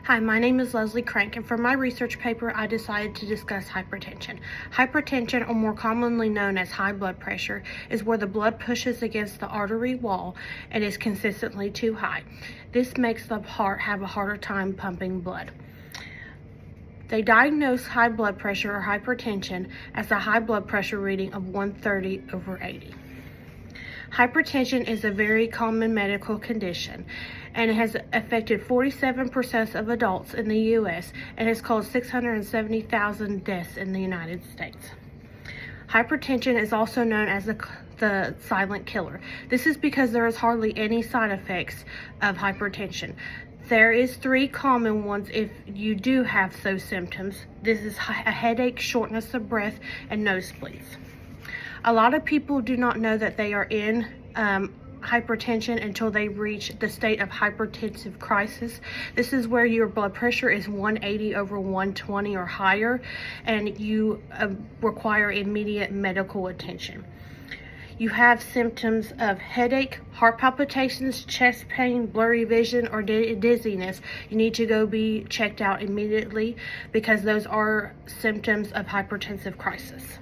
Hi, my name is Leslie Crank, and for my research paper, I decided to discuss hypertension. Hypertension, or more commonly known as high blood pressure, is where the blood pushes against the artery wall and is consistently too high. This makes the heart have a harder time pumping blood. They diagnose high blood pressure or hypertension as a high blood pressure reading of 130/80. Hypertension is a very common medical condition, and it has affected 47% of adults in the U.S. and has caused 670,000 deaths in the United States. Hypertension is also known as the silent killer. This is because there is hardly any side effects of hypertension. There is 3 common ones if you do have those symptoms. This is a headache, shortness of breath, and nosebleeds. A lot of people do not know that they are in hypertension until they reach the state of hypertensive crisis. This is where your blood pressure is 180/120 or higher, and you require immediate medical attention. You have symptoms of headache, heart palpitations, chest pain, blurry vision, or dizziness. You need to go be checked out immediately because those are symptoms of hypertensive crisis.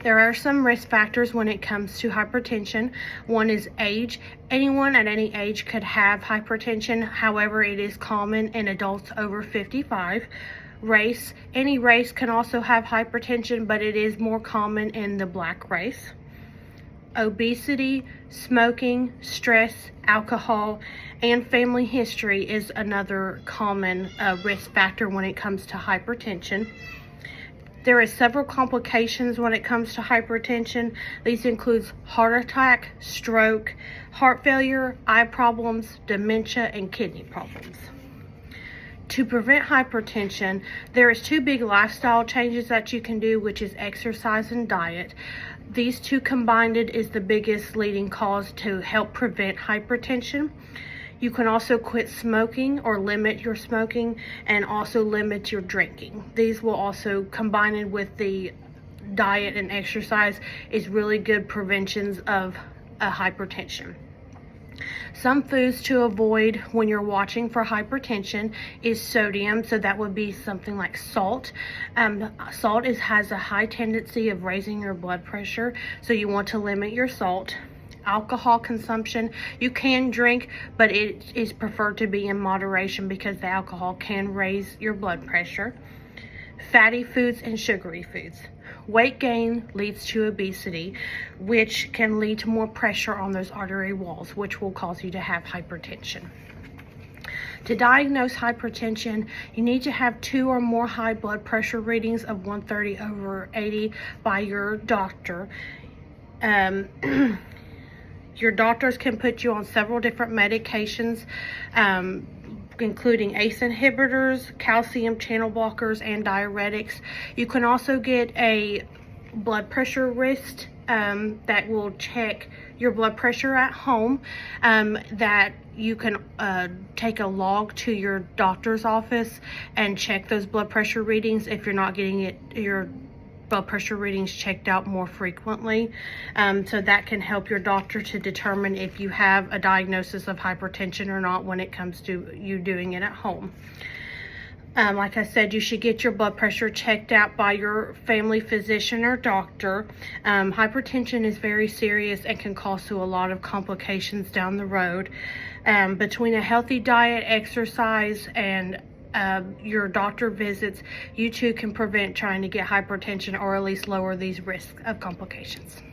There are some risk factors when it comes to hypertension. One is age. Anyone at any age could have hypertension. However, it is common in adults over 55. Race. Any race can also have hypertension, but it is more common in the Black race. Obesity, smoking, stress, alcohol, and family history is another common risk factor when it comes to hypertension. There are several complications when it comes to hypertension. These include heart attack, stroke, heart failure, eye problems, dementia, and kidney problems. To prevent hypertension, there is 2 big lifestyle changes that you can do, which is exercise and diet. These 2 combined is the biggest leading cause to help prevent hypertension. You can also quit smoking or limit your smoking, and also limit your drinking. These will also, combined with the diet and exercise, is really good preventions of hypertension. Some foods to avoid when you're watching for hypertension is sodium, so that would be something like salt. Salt has a high tendency of raising your blood pressure, so you want to limit your salt. Alcohol consumption, you can drink, but it is preferred to be in moderation because the alcohol can raise your blood pressure. Fatty foods and sugary foods. Weight gain leads to obesity, which can lead to more pressure on those artery walls, which will cause you to have hypertension. To diagnose hypertension, you need to have 2 or more high blood pressure readings of 130/80 by your doctor. Your doctors can put you on several different medications, including ACE inhibitors, calcium channel blockers, and diuretics. You can also get a blood pressure wrist that will check your blood pressure at home, that you can take a log to your doctor's office and check those blood pressure readings if you're not getting your blood pressure readings checked out more frequently. So that can help your doctor to determine if you have a diagnosis of hypertension or not when it comes to you doing it at home. Like I said, you should get your blood pressure checked out by your family physician or doctor. Hypertension is very serious and can cause to a lot of complications down the road. Between a healthy diet, exercise, and your doctor visits, you too can prevent trying to get hypertension, or at least lower these risks of complications.